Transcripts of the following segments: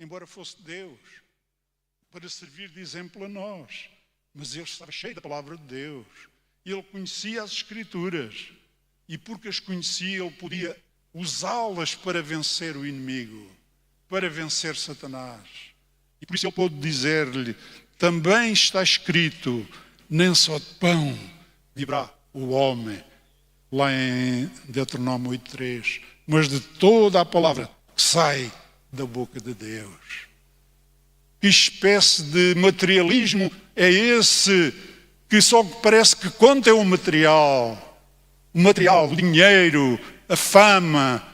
embora fosse Deus, para servir de exemplo a nós. Mas ele estava cheio da palavra de Deus. Ele conhecia as Escrituras. E porque as conhecia, ele podia usá-las para vencer o inimigo, para vencer Satanás. E por isso ele pôde dizer-lhe, também está escrito, nem só de pão viverá o homem, lá em Deuteronômio 8:3, mas de toda a palavra que sai da boca de Deus. Que espécie de materialismo é esse que só parece que conta é o material, o dinheiro, a fama,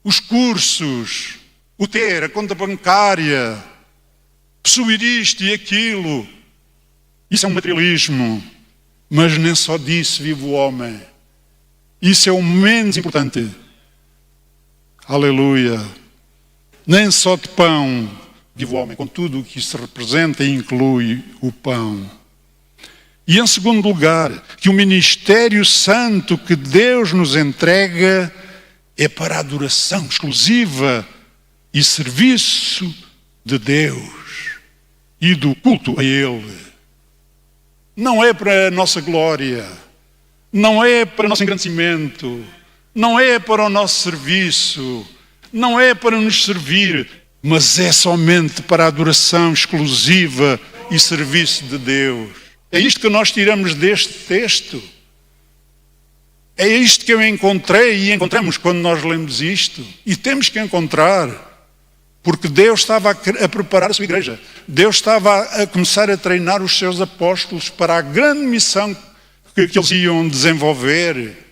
os cursos, o ter, a conta bancária, possuir isto e aquilo. Isso é um materialismo, mas nem só disso vive o homem. Isso é o menos importante. Aleluia. Nem só de pão vive o homem, com tudo o que isso representa e inclui o pão. E em segundo lugar, que o ministério santo que Deus nos entrega é para a adoração exclusiva e serviço de Deus e do culto a Ele. Não é para a nossa glória, não é para o nosso engrandecimento, não é para o nosso serviço, não é para nos servir, mas é somente para a adoração exclusiva e serviço de Deus. É isto que nós tiramos deste texto. É isto que eu encontrei e encontramos quando nós lemos isto. E temos que encontrar, porque Deus estava a preparar a sua igreja. Deus estava a começar a treinar os seus apóstolos para a grande missão que eles iam desenvolver.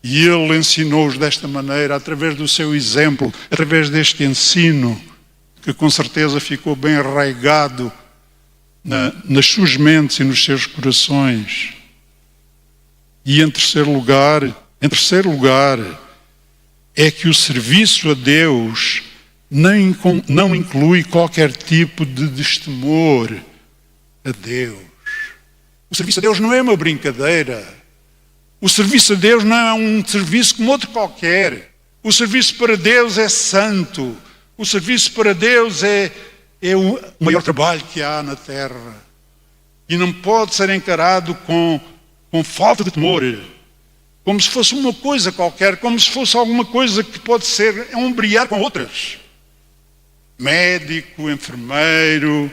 E Ele ensinou-os desta maneira, através do seu exemplo, através deste ensino, que com certeza ficou bem arraigado nas suas mentes e nos seus corações. E em terceiro lugar, é que o serviço a Deus não inclui qualquer tipo de destemor a Deus. O serviço a Deus não é uma brincadeira. O serviço a Deus não é um serviço como outro qualquer. O serviço para Deus é santo. O serviço para Deus é o maior trabalho que há na terra. E não pode ser encarado com falta de temor. Como se fosse uma coisa qualquer, como se fosse alguma coisa que pode ser ombrear com outras. Médico, enfermeiro,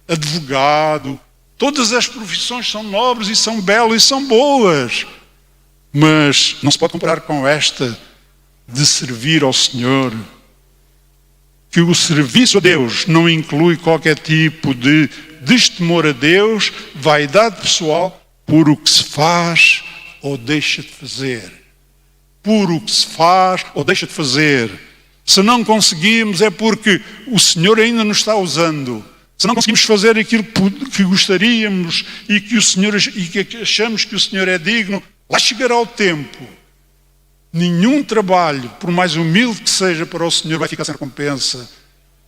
advogado. Todas as profissões são nobres e são belas e são boas. Mas não se pode comparar com esta de servir ao Senhor. Que o serviço a Deus não inclui qualquer tipo de destemor a Deus, vaidade pessoal, por o que se faz ou deixa de fazer. Por o que se faz ou deixa de fazer. Se não conseguimos é porque o Senhor ainda nos está usando. Se não conseguimos fazer aquilo que gostaríamos e que achamos que o Senhor é digno, lá chegará o tempo. Nenhum trabalho, por mais humilde que seja para o Senhor, vai ficar sem recompensa.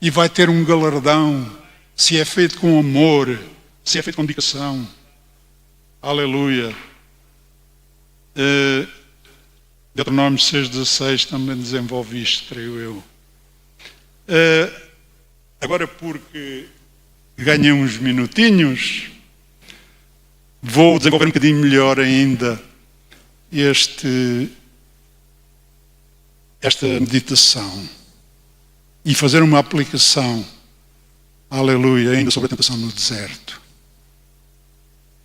E vai ter um galardão, se é feito com amor, se é feito com dedicação. Aleluia. Deuteronômio 6,16 também desenvolve isto, creio eu. Agora, porque ganhei uns minutinhos, vou desenvolver um bocadinho melhor ainda esta meditação e fazer uma aplicação, aleluia, ainda sobre a tentação no deserto.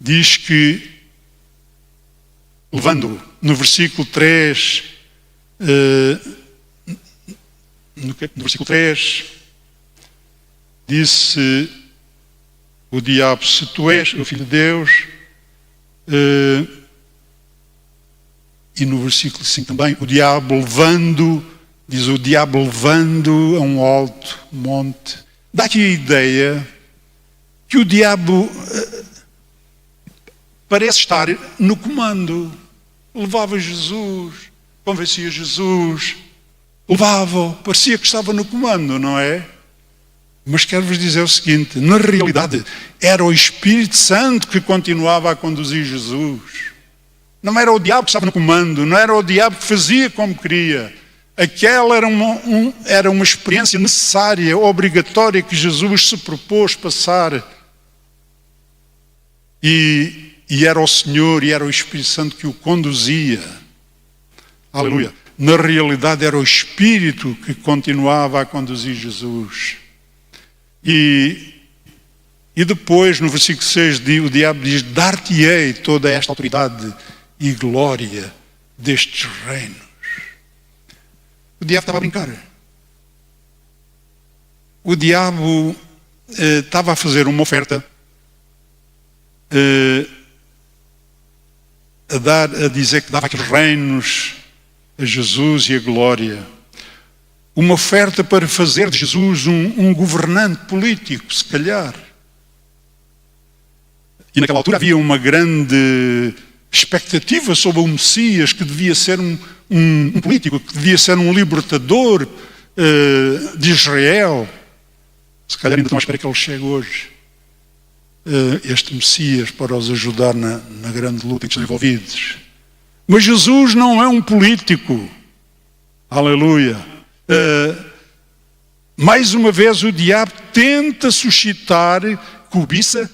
Diz que, levando no versículo 3, no versículo 3, disse o diabo, se tu és o Filho de Deus, e no versículo 5 também, o diabo levando a um alto monte. Dá aqui a ideia que o diabo parece estar no comando. Levava Jesus, convencia Jesus, levava-o, parecia que estava no comando, não é? Mas quero-vos dizer o seguinte, na realidade era o Espírito Santo que continuava a conduzir Jesus. Não era o diabo que estava no comando, não era o diabo que fazia como queria. Aquela era uma experiência necessária, obrigatória, que Jesus se propôs passar. E era o Senhor e era o Espírito Santo que o conduzia. Aleluia. Na realidade era o Espírito que continuava a conduzir Jesus. E depois, no versículo 6, o diabo diz: dar-te-ei toda esta autoridade e glória destes reinos. O diabo estava a brincar. O diabo estava a fazer uma oferta, a dizer que dava aqueles reinos a Jesus e a glória. Uma oferta para fazer de Jesus um governante político, se calhar. E naquela altura havia uma grande expectativa sobre o Messias, que devia ser um político, que devia ser um libertador de Israel. Se calhar ainda estão à espera que ele chegue hoje. Este Messias para os ajudar na grande luta em que estão envolvidos. Mas Jesus não é um político. Aleluia. Mais uma vez o diabo tenta suscitar cobiça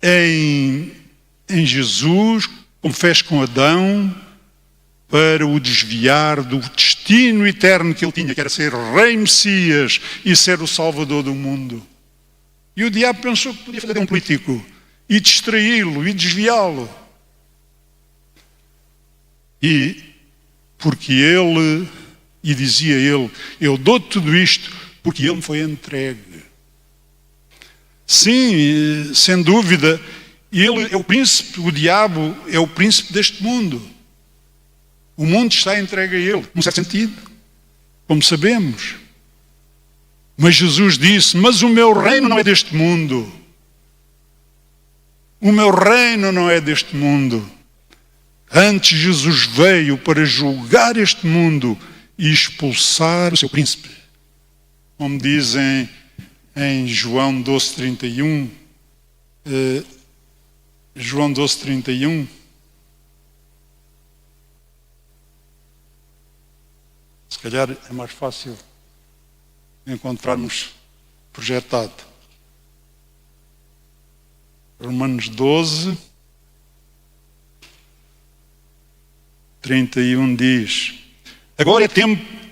em Jesus, como fez com Adão, para o desviar do destino eterno que ele tinha, que era ser Rei Messias e ser o Salvador do mundo. E o diabo pensou que podia fazer de um político e distraí-lo e desviá-lo. E porque ele, e dizia ele, eu dou tudo isto porque ele me foi entregue. Sim, sem dúvida, ele é o príncipe, o diabo é o príncipe deste mundo. O mundo está entregue a ele, num certo sentido, como sabemos. Mas Jesus disse: mas o meu reino não é deste mundo. O meu reino não é deste mundo. Antes Jesus veio para julgar este mundo e expulsar o seu príncipe. Como dizem em João 12:31, João 12:31, se calhar é mais fácil encontrarmos projetado. Romanos 12:31 diz: agora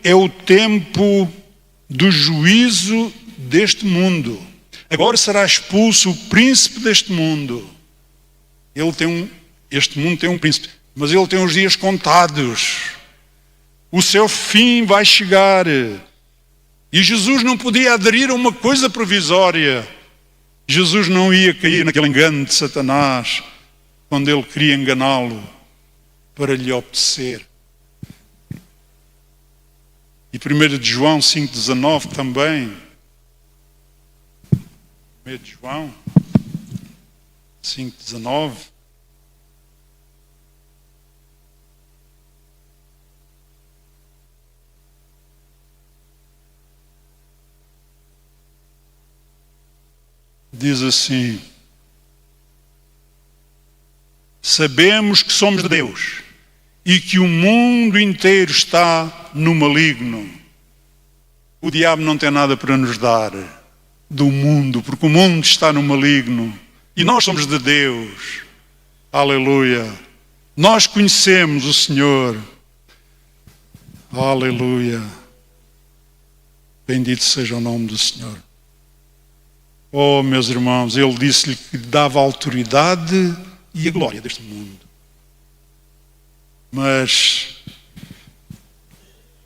é o tempo do juízo deste mundo. Agora será expulso o príncipe deste mundo. Este mundo tem um príncipe, mas ele tem os dias contados. O seu fim vai chegar. E Jesus não podia aderir a uma coisa provisória. Jesus não ia cair naquele engano de Satanás, quando ele queria enganá-lo para lhe obedecer. E 1 de João 5,19 também. 1 de João 5,19. Diz assim: sabemos que somos de Deus e que o mundo inteiro está no maligno. O diabo não tem nada para nos dar do mundo, porque o mundo está no maligno. E nós somos de Deus. Aleluia. Nós conhecemos o Senhor. Aleluia. Bendito seja o nome do Senhor. Oh, meus irmãos, ele disse-lhe que dava a autoridade e a glória deste mundo. Mas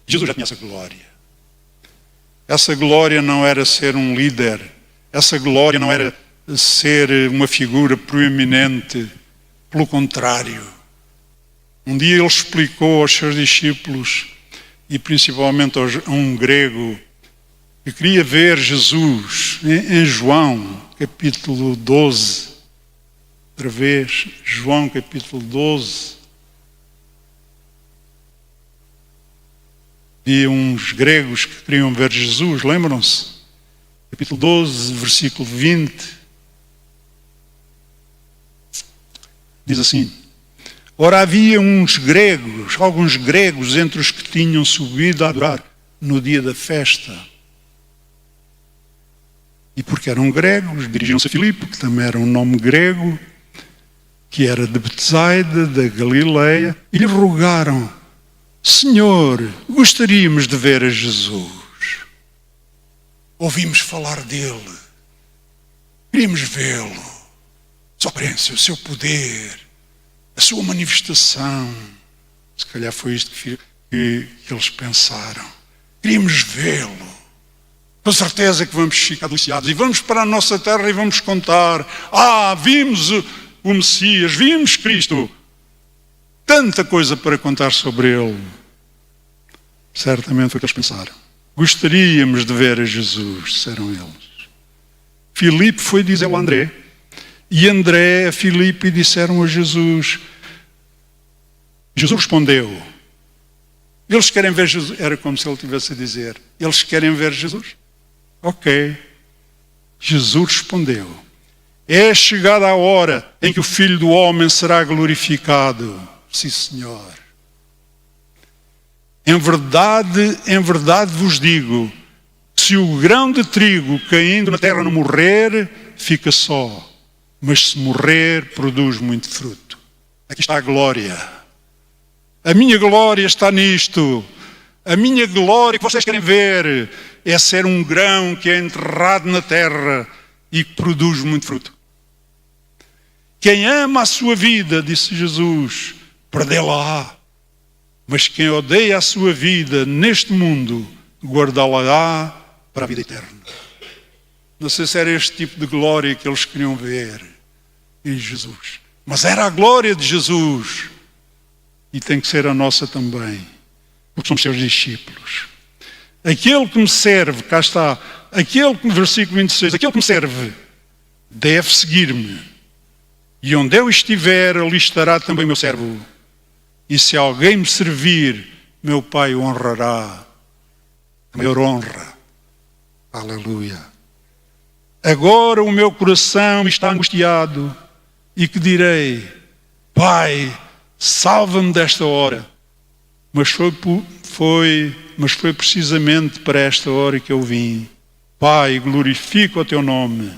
Jesus já tinha essa glória. Essa glória não era ser um líder. Essa glória não era ser uma figura proeminente. Pelo contrário. Um dia ele explicou aos seus discípulos, e principalmente a um grego, que queria ver Jesus em João, capítulo 12. Outra vez, João, capítulo 12. Havia uns gregos que queriam ver Jesus, lembram-se? Capítulo 12, versículo 20. Diz assim: Ora, havia alguns gregos entre os que tinham subido a adorar no dia da festa. E porque eram gregos, dirigiram-se a Filipe, que também era um nome grego, que era de Betsaida, da Galileia, e lhe rogaram: Senhor, gostaríamos de ver a Jesus. Ouvimos falar dele, queríamos vê-lo, a sua aparência, o seu poder, a sua manifestação. Se calhar foi isto que eles pensaram. Queríamos vê-lo. Com certeza que vamos ficar deliciados e vamos para a nossa terra e vamos contar: vimos o Messias, vimos Cristo. Tanta coisa para contar sobre ele. Certamente foi o que eles pensaram. Gostaríamos de ver a Jesus, disseram eles. Filipe foi dizer ao André, e André a Filipe disseram a Jesus. Jesus respondeu: eles querem ver Jesus. Era como se ele estivesse a dizer: eles querem ver Jesus? Ok. Jesus respondeu: é chegada a hora em que o Filho do Homem será glorificado. Sim, Senhor. Em verdade vos digo, se o grão de trigo caindo na terra não morrer, fica só. Mas se morrer, produz muito fruto. Aqui está a glória. A minha glória está nisto. A minha glória que vocês querem ver é ser um grão que é enterrado na terra e que produz muito fruto. Quem ama a sua vida, disse Jesus, perdê-la-á. Mas quem odeia a sua vida neste mundo, guardá-la-á para a vida eterna. Não sei se era este tipo de glória que eles queriam ver em Jesus. Mas era a glória de Jesus. E tem que ser a nossa também. Porque somos seus discípulos. Aquele que me serve, cá está, versículo 26, aquele que me serve deve seguir-me. E onde eu estiver, ali estará também meu servo. E se alguém me servir, meu Pai o honrará. A maior honra. Aleluia. Agora o meu coração está angustiado. E que direi: Pai, salva-me desta hora. Mas foi precisamente para esta hora que eu vim. Pai, glorifica o teu nome.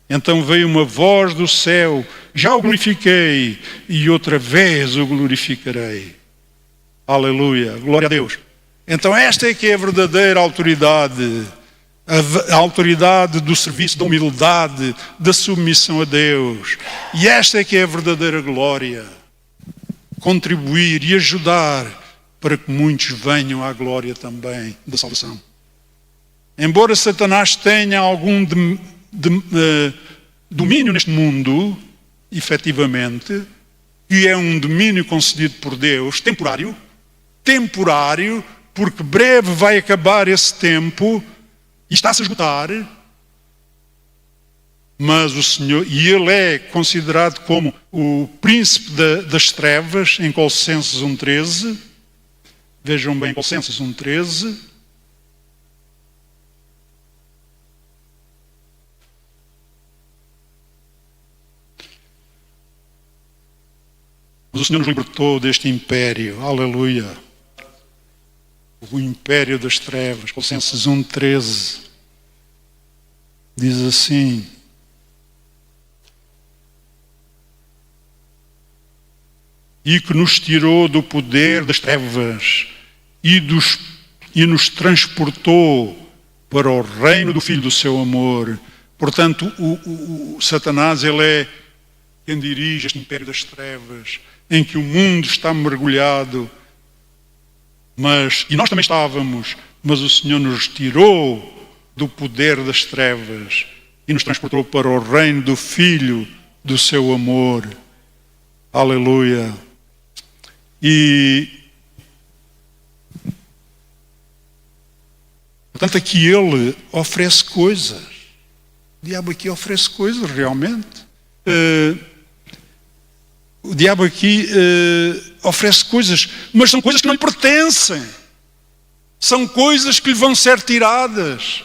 Então veio uma voz do céu: já o glorifiquei e outra vez o glorificarei. Aleluia, glória a Deus. Então esta é que é a verdadeira autoridade. A autoridade do serviço, da humildade, da submissão a Deus. E esta é que é a verdadeira glória. Contribuir e ajudar para que muitos venham à glória também da salvação. Embora Satanás tenha algum domínio neste mundo, efetivamente, que é um domínio concedido por Deus, temporário, porque breve vai acabar esse tempo e está-se a esgotar, mas o Senhor, e ele é considerado como o príncipe das trevas, em Colossenses 1,13. Vejam bem, Colossenses 1,13. Mas o Senhor nos libertou deste império, aleluia. O império das trevas, Colossenses 1,13. Diz assim: e que nos tirou do poder das trevas e nos transportou para o reino do Filho do seu amor. Portanto, o Satanás, ele é quem dirige este império das trevas, em que o mundo está mergulhado, e nós também estávamos, mas o Senhor nos tirou do poder das trevas e nos transportou para o reino do Filho do seu amor. Aleluia. E portanto aqui ele oferece coisas. O diabo aqui oferece coisas realmente. O diabo aqui oferece coisas, mas são coisas que não lhe pertencem. São coisas que lhe vão ser tiradas.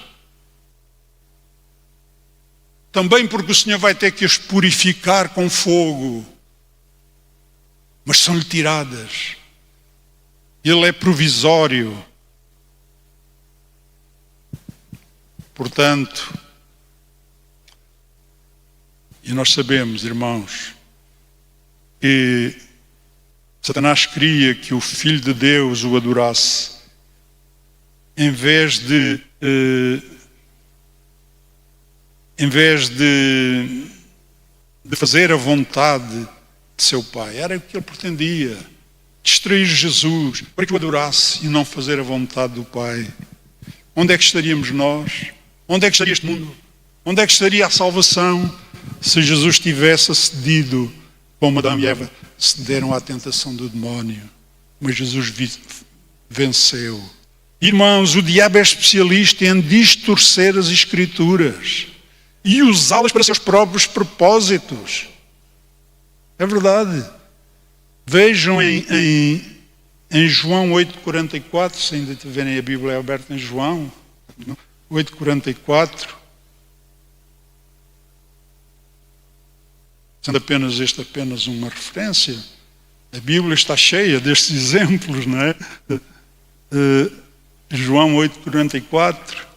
Também porque o Senhor vai ter que as purificar com fogo. mas são-lhe tiradas. Ele é provisório. Portanto, e nós sabemos, irmãos, que Satanás queria que o Filho de Deus o adorasse, em vez de fazer a vontade de seu Pai. Era o que ele pretendia, distrair Jesus para que o adorasse e não fazer a vontade do Pai. Onde é que estaríamos nós? Onde é que estaria este mundo? Onde é que estaria a salvação se Jesus tivesse cedido, como Adão e Eva cederam à tentação do demónio? Mas Jesus venceu. Irmãos, o diabo é especialista em distorcer as Escrituras e usá-las para seus próprios propósitos. É verdade. Vejam em João 8,44, se ainda tiverem a Bíblia aberta em João 8,44. Sendo apenas uma referência, a Bíblia está cheia destes exemplos, não é? João 8,44.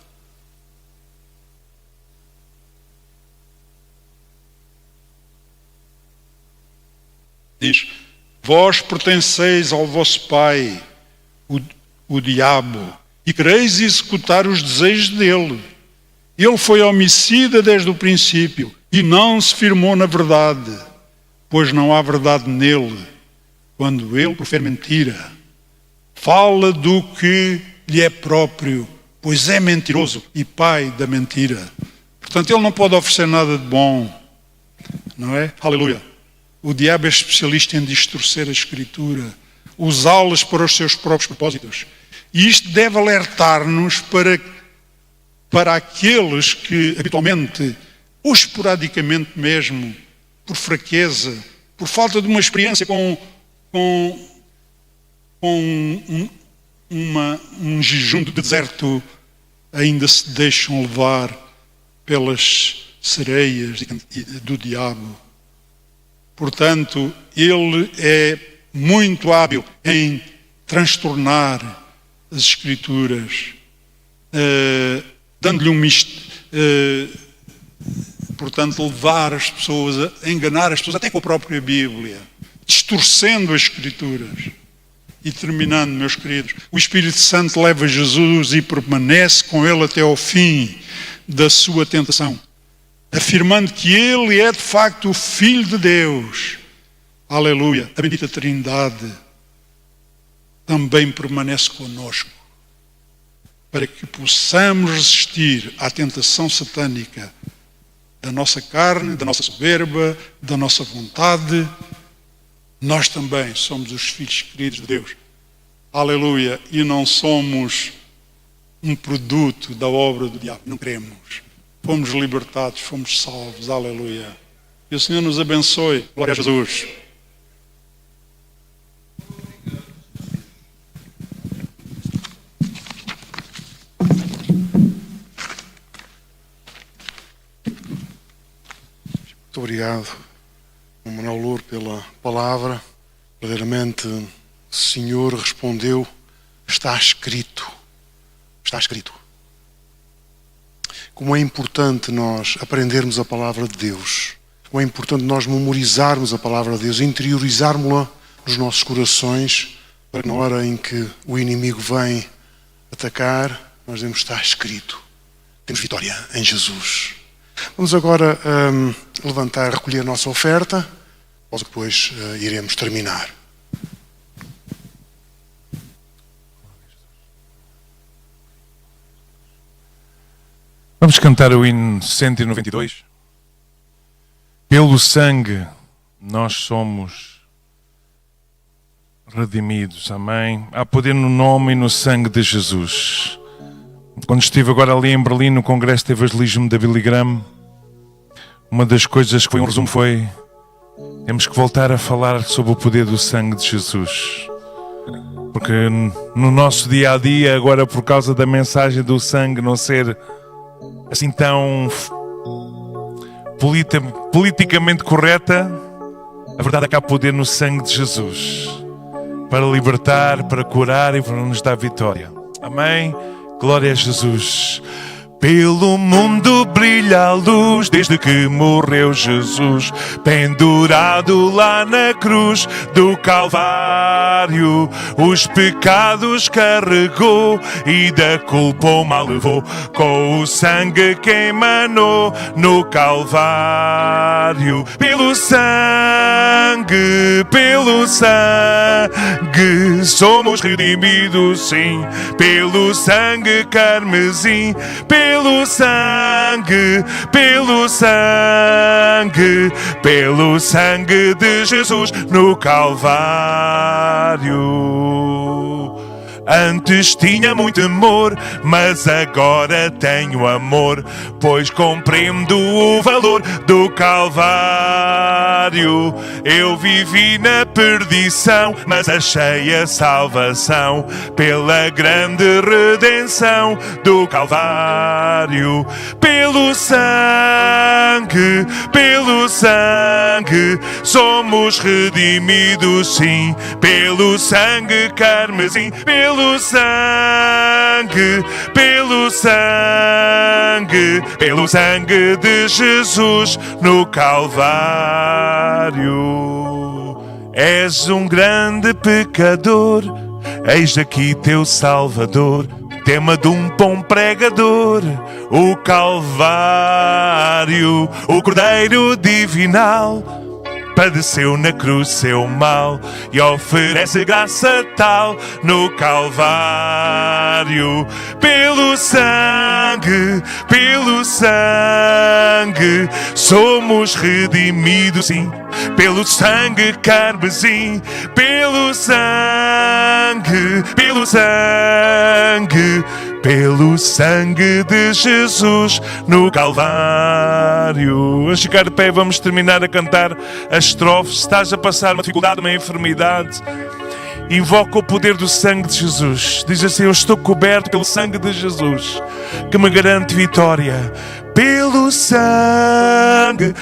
Diz: vós pertenceis ao vosso pai, o diabo, e quereis executar os desejos dele. Ele foi homicida desde o princípio e não se firmou na verdade, pois não há verdade nele. Quando ele profere mentira, fala do que lhe é próprio, pois é mentiroso e pai da mentira. Portanto, ele não pode oferecer nada de bom, não é? Aleluia. O diabo é especialista em distorcer a Escritura, usá-las para os seus próprios propósitos. E isto deve alertar-nos para aqueles que habitualmente, ou esporadicamente mesmo, por fraqueza, por falta de uma experiência com um jejum de deserto, ainda se deixam levar pelas sereias do diabo. Portanto, ele é muito hábil em transtornar as Escrituras, dando-lhe portanto, levar as pessoas, a enganar as pessoas até com a própria Bíblia, distorcendo as Escrituras. E terminando, meus queridos, o Espírito Santo leva Jesus e permanece com ele até ao fim da sua tentação, afirmando que ele é de facto o Filho de Deus. Aleluia. A bendita Trindade também permanece conosco, para que possamos resistir à tentação satânica da nossa carne, da nossa soberba, da nossa vontade. Nós também somos os filhos queridos de Deus. Aleluia. E não somos um produto da obra do diabo. Não queremos. Fomos libertados, fomos salvos. Aleluia. Que o Senhor nos abençoe. Glória a Jesus. Muito obrigado, Manuel Louro, pela palavra. Verdadeiramente, o Senhor respondeu: está escrito. Está escrito. Como é importante nós aprendermos a palavra de Deus. Como é importante nós memorizarmos a palavra de Deus, interiorizarmos-la nos nossos corações, para que na hora em que o inimigo vem atacar, nós dizemos: está escrito. Temos vitória em Jesus. Vamos agora levantar, recolher a nossa oferta, depois iremos terminar. Vamos cantar o hino 192. Pelo sangue nós somos redimidos, amém? Há poder no nome e no sangue de Jesus. Quando estive agora ali em Berlim no Congresso de Evangelismo da Billy Graham, uma das coisas que foi um resumo foi: temos que voltar a falar sobre o poder do sangue de Jesus. Porque no nosso dia a dia, agora por causa da mensagem do sangue não ser assim tão politicamente correta, A verdade é que há poder no sangue de Jesus para libertar, para curar e para nos dar vitória. Amém? Glória a Jesus. Pelo mundo brilha a luz, desde que morreu Jesus, pendurado lá na cruz do Calvário. Os pecados carregou e da culpa o mal levou, com o sangue que emanou no Calvário. Pelo sangue, somos redimidos, sim, pelo sangue carmesim. Pelo sangue de Jesus no Calvário. Antes tinha muito amor, mas agora tenho amor, pois compreendo o valor do Calvário. Eu vivi na perdição, mas achei a salvação pela grande redenção do Calvário. Pelo sangue, somos redimidos, sim, pelo sangue carmesim. Pelo sangue de Jesus no Calvário. És um grande pecador, eis aqui teu Salvador, tema de um bom pregador, o Calvário, o Cordeiro divinal. Padeceu na cruz seu mal e oferece graça tal no Calvário. Pelo sangue, somos redimidos, sim, pelo sangue carmesim. Pelo sangue de Jesus no Calvário. Vamos ficar de pé, vamos terminar a cantar as estrofes. Se estás a passar uma dificuldade, uma enfermidade, invoca o poder do sangue de Jesus. Diz assim: eu estou coberto pelo sangue de Jesus, que me garante vitória. Pelo sangue,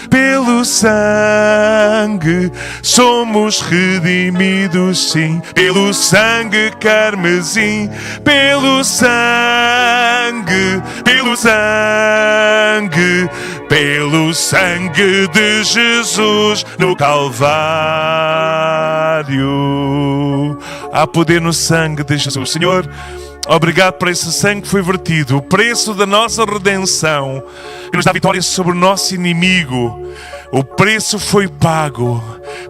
somos redimidos, sim, pelo sangue carmesim. Pelo sangue de Jesus no Calvário. Há poder no sangue de Jesus. Senhor, obrigado por esse sangue que foi vertido, o preço da nossa redenção, que nos dá vitória sobre o nosso inimigo. O preço foi pago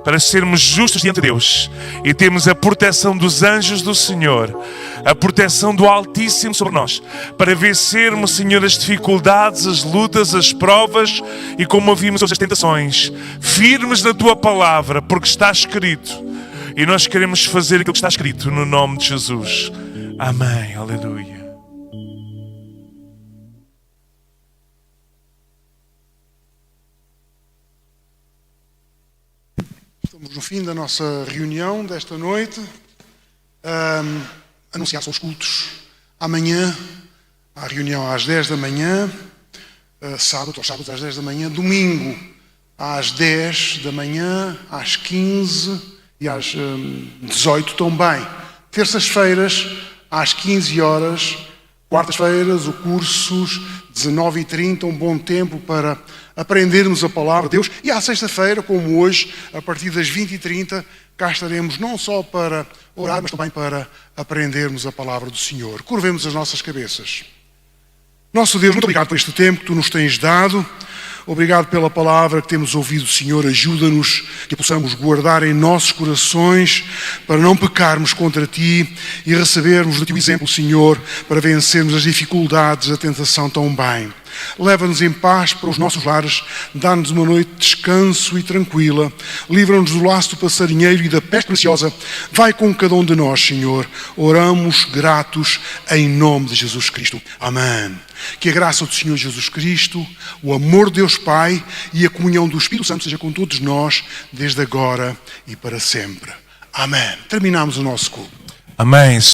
para sermos justos diante de Deus e temos a proteção dos anjos do Senhor, a proteção do Altíssimo sobre nós, para vencermos, Senhor, as dificuldades, as lutas, as provas e, como ouvimos, as tentações, firmes na Tua palavra, porque está escrito. E nós queremos fazer aquilo que está escrito no nome de Jesus. Amém. Aleluia. Estamos no fim da nossa reunião desta noite. Anunciar só os cultos. Amanhã, a reunião às 10 da manhã. Sábado, aos sábados às 10 da manhã. Domingo, às 10 da manhã, às 15 e às 18 também. Terças-feiras, às 15 horas. Quartas-feiras, o cursos, 19h30, um bom tempo para aprendermos a palavra de Deus. E à sexta-feira, como hoje, a partir das 20h30, cá estaremos não só para orar, mas também para aprendermos a palavra do Senhor. Curvemos as nossas cabeças. Nosso Deus, muito obrigado por este tempo que Tu nos tens dado. Obrigado pela palavra que temos ouvido, Senhor. Ajuda-nos que a possamos guardar em nossos corações para não pecarmos contra Ti e recebermos do Teu exemplo, Senhor, para vencermos as dificuldades da tentação tão bem. Leva-nos em paz para os nossos lares, dá-nos uma noite de descanso e tranquila, livra-nos do laço do passarinheiro e da peste preciosa. Vai com cada um de nós, Senhor. Oramos gratos em nome de Jesus Cristo. Amém. Que a graça do Senhor Jesus Cristo, o amor de Deus Pai e a comunhão do Espírito Santo seja com todos nós, desde agora e para sempre. Amém. Terminamos o nosso culto. Amém.